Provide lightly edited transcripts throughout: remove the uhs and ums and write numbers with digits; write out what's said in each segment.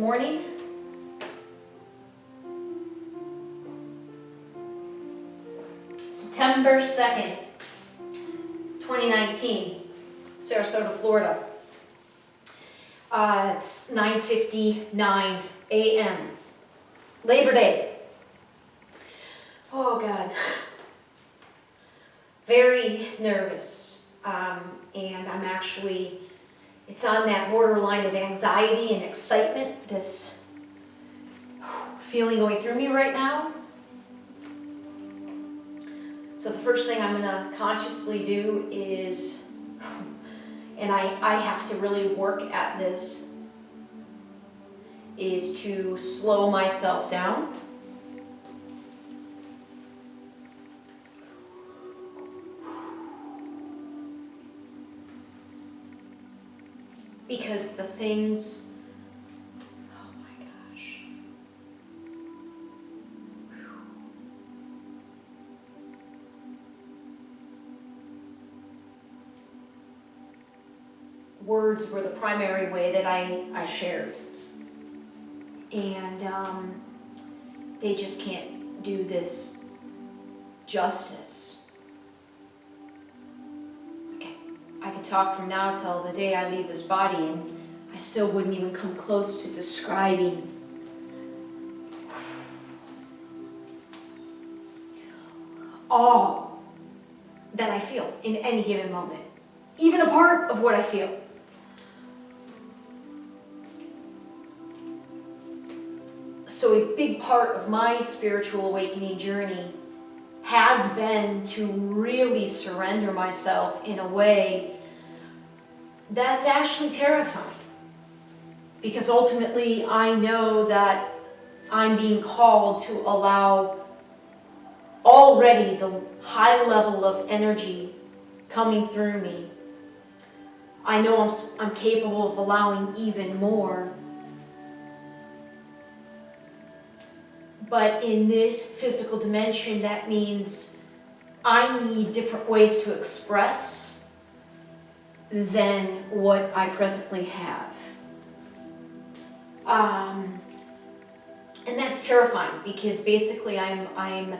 morning. September 2nd, 2019, Sarasota, Florida. It's 9:59 a.m. Labor Day. Oh God. Very nervous. And I'm actually, it's on that borderline of anxiety and excitement, this feeling going through me right now. So the first thing I'm gonna consciously do is, and I have to really work at this, is to slow myself down. Because the things, oh my gosh. Words were the primary way that I shared. And they just can't do this justice. I could talk from now till the day I leave this body and I still wouldn't even come close to describing all that I feel in any given moment, even a part of what I feel. So a big part of my spiritual awakening journey has been to really surrender myself in a way that's actually terrifying. Because ultimately I know that I'm being called to allow already the high level of energy coming through me. I know I'm capable of allowing even more. But in this physical dimension, that means I need different ways to express than what I presently have. And that's terrifying because basically I'm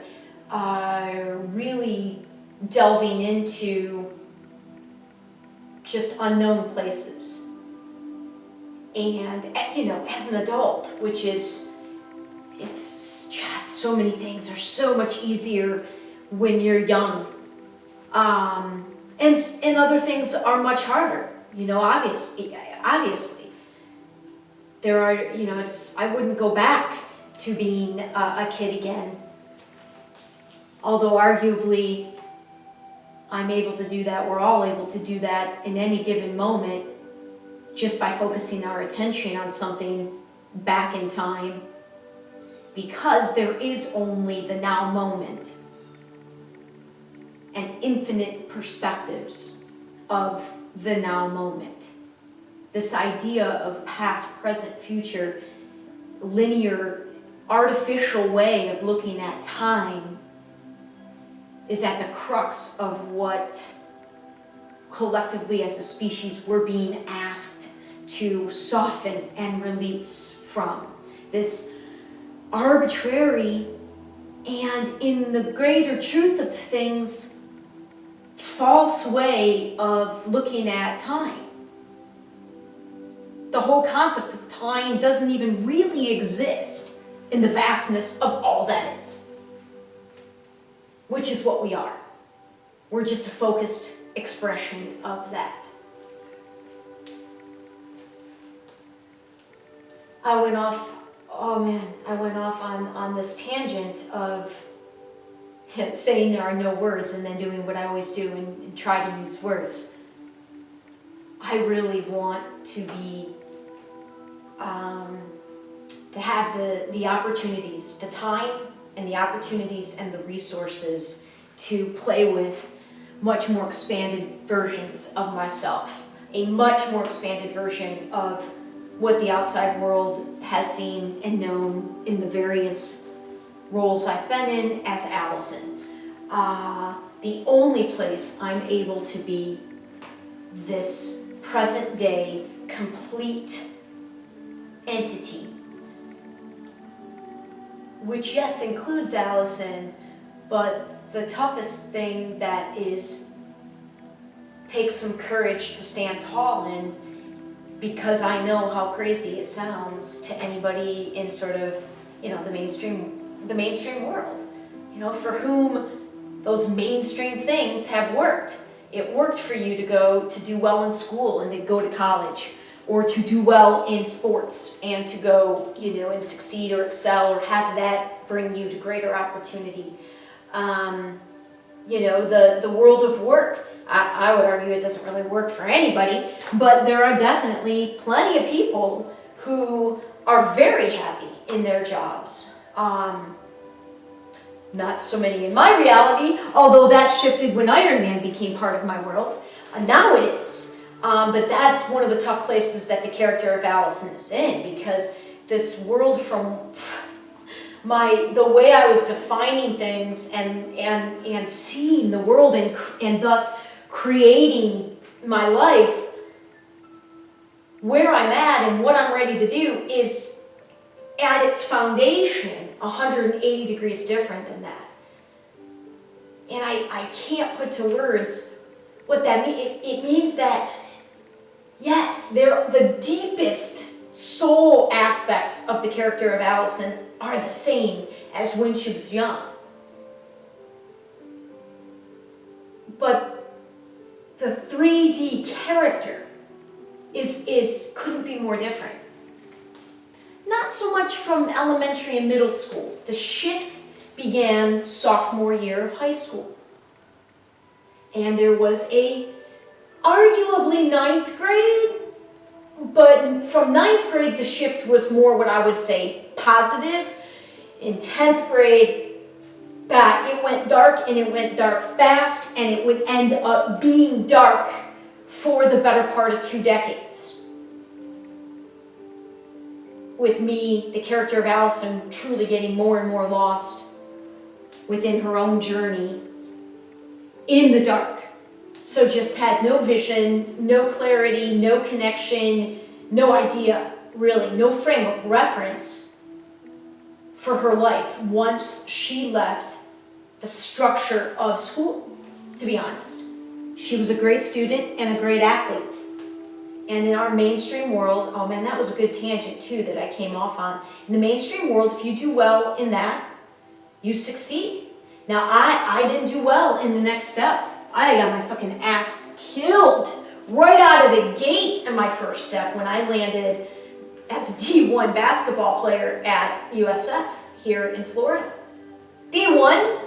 really delving into just unknown places. And, you know, as an adult, which is, so many things are so much easier when you're young. And other things are much harder, you know, obviously. There are, you know, I wouldn't go back to being a kid again. Although arguably I'm able to do that, we're all able to do that in any given moment just by focusing our attention on something back in time. Because there is only the now moment and infinite perspectives of the now moment. This idea of past, present, future, linear, artificial way of looking at time is at the crux of what collectively as a species we're being asked to soften and release from. This arbitrary and, in the greater truth of things, false way of looking at time. The whole concept of time doesn't even really exist in the vastness of all that is, which is what we are. We're just a focused expression of that. I went off on this tangent of saying there are no words and then doing what I always do and try to use words. I really want to be, to have the opportunities, the time and the opportunities and the resources to play with much more expanded versions of myself, a much more expanded version of what the outside world has seen and known in the various roles I've been in as Allison. The only place I'm able to be this present day complete entity which yes includes Allison, but the toughest thing that takes some courage to stand tall in, because I know how crazy it sounds to anybody in sort of, the mainstream world, for whom those mainstream things have worked. It worked for you to do well in school and to go to college, or to do well in sports and to go, and succeed or excel or have that bring you to greater opportunity. The world of work, I would argue it doesn't really work for anybody, but there are definitely plenty of people who are very happy in their jobs. Not so many in my reality, although that shifted when Ironman became part of my world. Now it is. But that's one of the tough places that the character of Allison is in, because this world from the way I was defining things and seeing the world and thus creating my life, where I'm at and what I'm ready to do is at its foundation 180 degrees different than that. And I can't put to words what that means. It means that, yes, the deepest soul aspects of the character of Allison are the same as when she was young. But the 3D character couldn't be more different. Not so much from elementary and middle school. The shift began sophomore year of high school. And there was arguably 9th grade, but from 9th grade the shift was more what I would say positive. In 10th grade, it went dark, and it went dark fast, and it would end up being dark for the better part of 2 decades. With me, the character of Allison, truly getting more and more lost within her own journey in the dark. So just had no vision, no clarity, no connection, no idea, really, no frame of reference for her life once she left the structure of school, to be honest. She was a great student and a great athlete. And in our mainstream world, oh man, that was a good tangent too that I came off on. In the mainstream world, if you do well in that, you succeed. Now, I didn't do well in the next step. I got my fucking ass killed right out of the gate in my first step when I landed as a D1 basketball player at USF here in Florida. D1?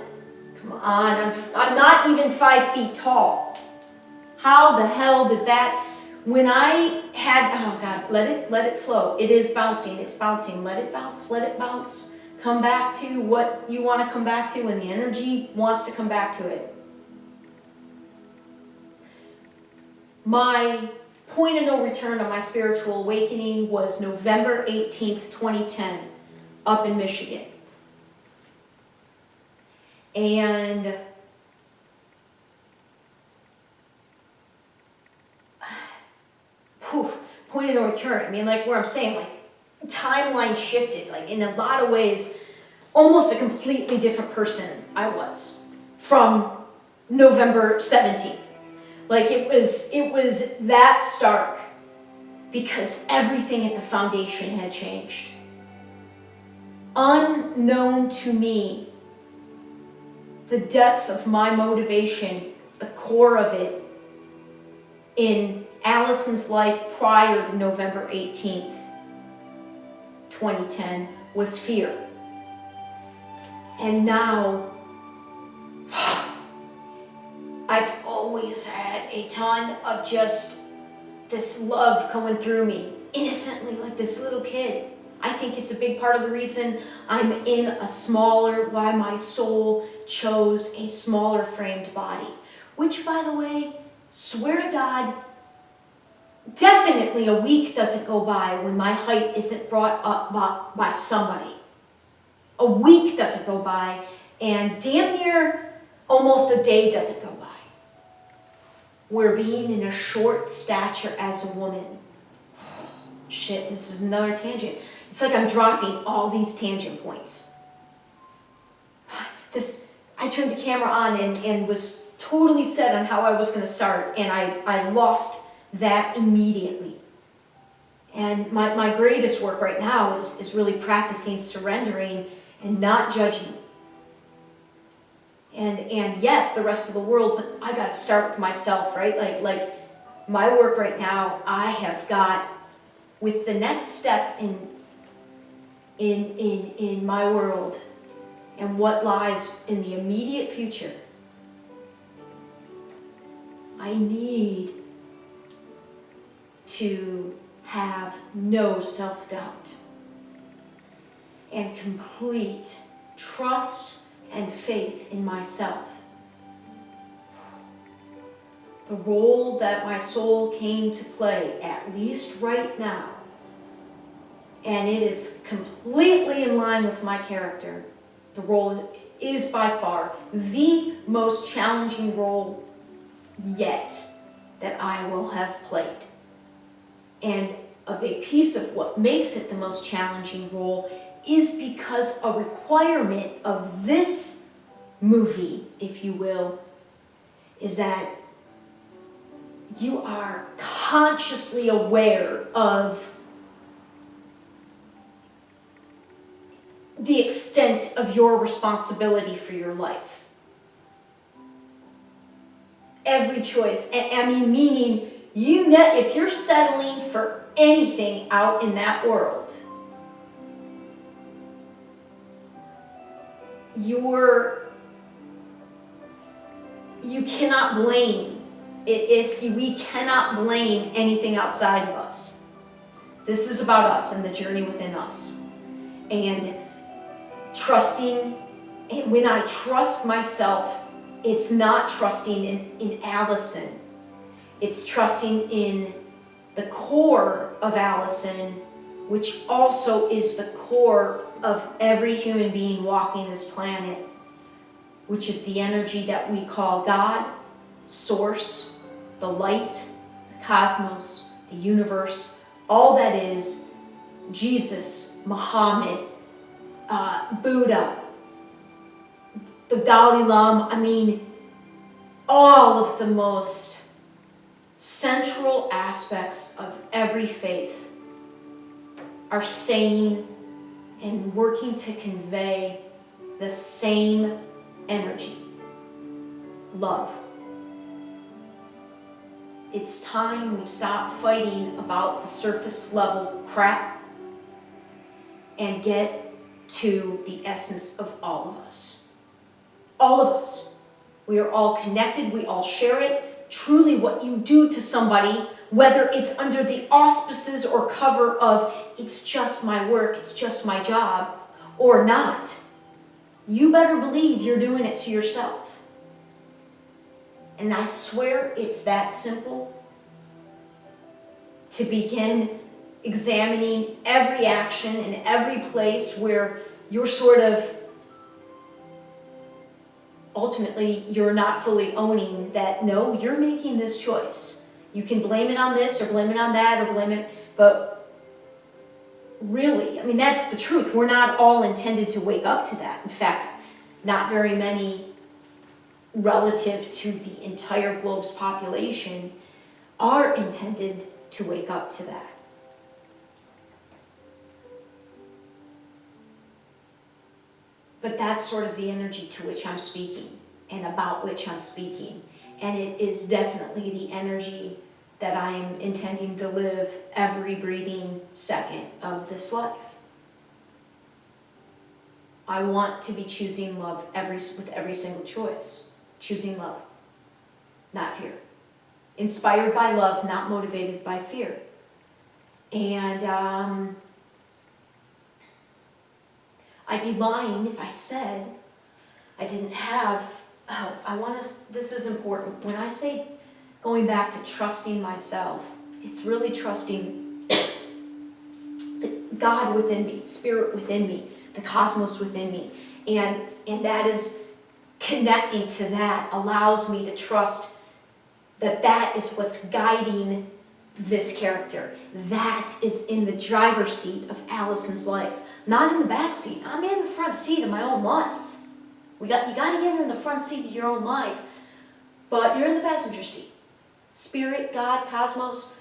Come on, I'm not even 5 feet tall. How the hell did that... When I had, oh God, let it flow. It is bouncing, it's bouncing. Let it bounce, let it bounce. Come back to what you want to come back to when the energy wants to come back to it. My point of no return on my spiritual awakening was November 18th, 2010, up in Michigan. And point of no return. I mean, like where I'm saying, like, timeline shifted, like in a lot of ways, almost a completely different person I was from November 17th. Like it was that stark because everything at the foundation had changed. Unknown to me, the depth of my motivation, the core of it in Allison's life prior to November 18th, 2010 was fear. And now, I've always had a ton of just this love coming through me, innocently, like this little kid. I think it's a big part of the reason I'm in why my soul chose a smaller framed body. Which, by the way, swear to God, definitely a week doesn't go by when my height isn't brought up by somebody. A week doesn't go by, and damn near almost a day doesn't go by where being in a short stature as a woman. Shit, this is another tangent. It's like I'm dropping all these tangent points. I turned the camera on and was totally set on how I was going to start, and I lost that immediately. And my greatest work right now is really practicing surrendering and not judging. And yes, the rest of the world, but I got to start with myself, right? Like my work right now, I have got, with the next step in my world and what lies in the immediate future, I need to have no self-doubt and complete trust and faith in myself. The role that my soul came to play, at least right now, and it is completely in line with my character. The role is by far the most challenging role yet that I will have played. And a big piece of what makes it the most challenging role is because a requirement of this movie, if you will, is that you are consciously aware of the extent of your responsibility for your life. Every choice, I mean, meaning, you know, if you're settling for anything out in that world, you cannot blame. We cannot blame anything outside of us. This is about us and the journey within us. And trusting, and when I trust myself, it's not trusting in Allison. It's trusting in the core of Allison, which also is the core of every human being walking this planet, which is the energy that we call God, Source, the light, the cosmos, the universe, all that is, Jesus, Muhammad, Buddha, the Dalai Lama. I mean, all of the most central aspects of every faith are saying and working to convey the same energy: love. It's time we stop fighting about the surface level crap and get to the essence of all of us. All of us. We are all connected. We all share it. Truly, what you do to somebody, whether it's under the auspices or cover of it's just my work, it's just my job, or not, you better believe you're doing it to yourself. And I swear it's that simple to begin examining every action and every place where you're sort of, ultimately, you're not fully owning that, no, you're making this choice. You can blame it on this or blame it on that or blame it, but really, I mean, that's the truth. We're not all intended to wake up to that. In fact, not very many relative to the entire globe's population are intended to wake up to that. But that's sort of the energy to which I'm speaking and about which I'm speaking. And it is definitely the energy that I am intending to live every breathing second of this life. I want to be choosing love with every single choice. Choosing love, not fear. Inspired by love, not motivated by fear. And I'd be lying if I said I didn't have, this is important. When I say going back to trusting myself, it's really trusting the God within me, spirit within me, the cosmos within me. And that is connecting to that allows me to trust that that is what's guiding this character. That is in the driver's seat of Allison's life. Not in the back seat. I'm in the front seat of my own life. You got to get in the front seat of your own life, but you're in the passenger seat. Spirit, God, cosmos,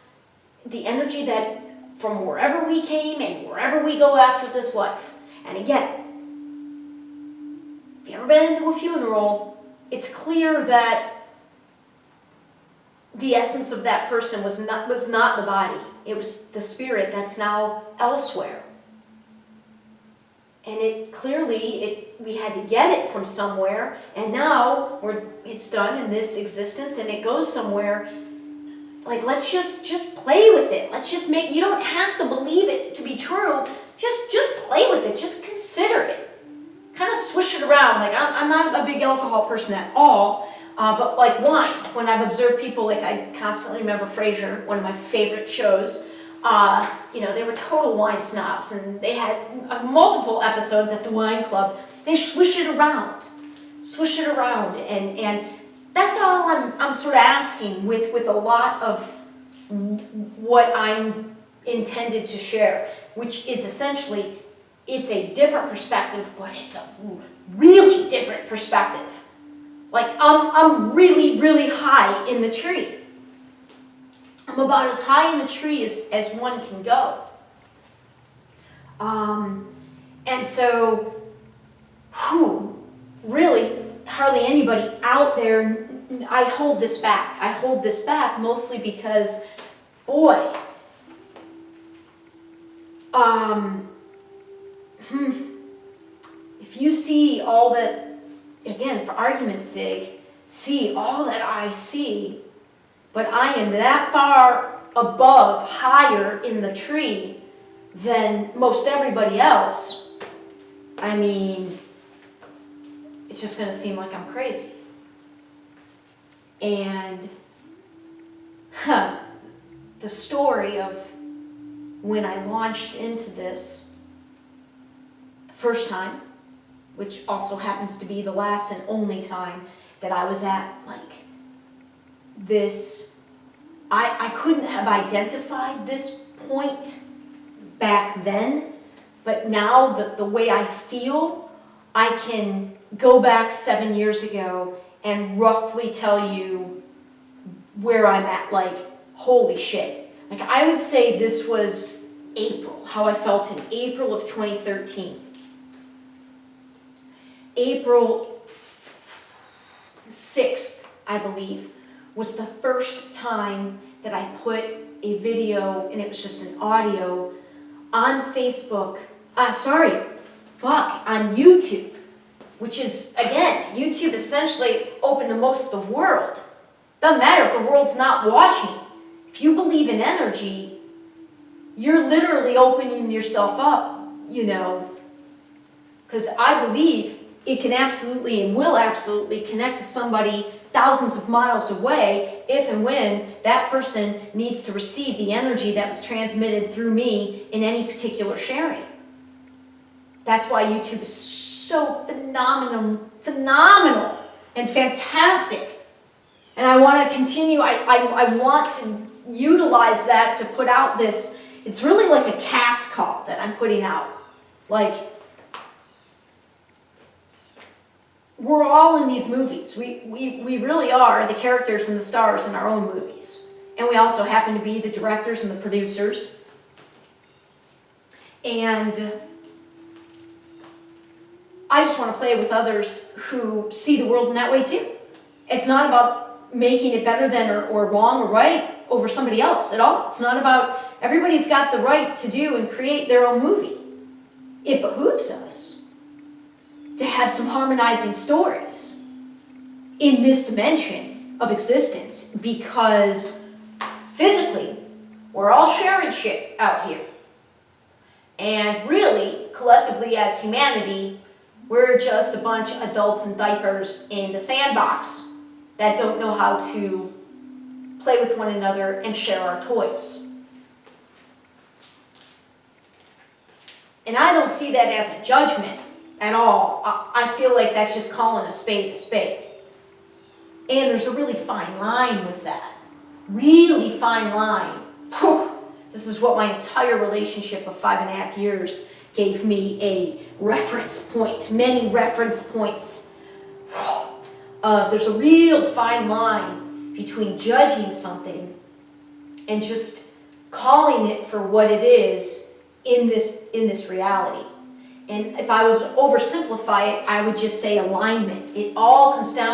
the energy that from wherever we came and wherever we go after this life. And again, if you've ever been into a funeral, it's clear that the essence of that person was not the body. It was the spirit that's now elsewhere. And it clearly, we had to get it from somewhere, and now it's done in this existence, and it goes somewhere. Like, let's just play with it. Let's just you don't have to believe it to be true. Just play with it. Just consider it. Kind of swish it around. Like, I'm not a big alcohol person at all, but like wine. Like when I've observed people, like I constantly remember Frasier, one of my favorite shows. They were total wine snobs, and they had multiple episodes at the wine club. They swish it around, and that's all I'm sort of asking with a lot of what I'm intended to share, which is essentially, it's a different perspective, but it's a really different perspective. Like, I'm really, really high in the tree. I'm about as high in the tree as one can go. And so, really, hardly anybody out there, I hold this back. I hold this back mostly because, boy, if you see all that, again, for argument's sake, see all that I see, but I am that far above, higher in the tree than most everybody else, I mean, it's just going to seem like I'm crazy. And the story of when I launched into this the first time, which also happens to be the last and only time that I was at like this, I couldn't have identified this point back then, but now the way I feel, I can go back 7 years ago and roughly tell you where I'm at. Like, holy shit. Like, I would say this was April, how I felt in April of 2013. April 6th, I believe, was the first time that I put a video, and it was just an audio, on Facebook, on YouTube, which is, again, YouTube essentially open to most of the world. Doesn't matter if the world's not watching. If you believe in energy, you're literally opening yourself up, because I believe it can absolutely and will absolutely connect to somebody thousands of miles away if and when that person needs to receive the energy that was transmitted through me in any particular sharing. That's why YouTube is so phenomenal and fantastic. And I want to continue, I want to utilize that to put out this, it's really like a cast call that I'm putting out. Like, we're all in these movies. We really are the characters and the stars in our own movies. And we also happen to be the directors and the producers. And I just want to play with others who see the world in that way too. It's not about making it better than or wrong or right over somebody else at all. It's not about, everybody's got the right to do and create their own movie. It behooves us to have some harmonizing stories in this dimension of existence, because physically, we're all sharing shit out here. And really, collectively as humanity, we're just a bunch of adults in diapers in the sandbox that don't know how to play with one another and share our toys. And I don't see that as a judgment at all. I feel like that's just calling a spade a spade. And there's a really fine line with that. Really fine line. This is what my entire relationship of 5.5 years gave me a reference point, many reference points there's a real fine line between judging something and just calling it for what it is in this reality. And if I was to oversimplify it, I would just say alignment. It all comes down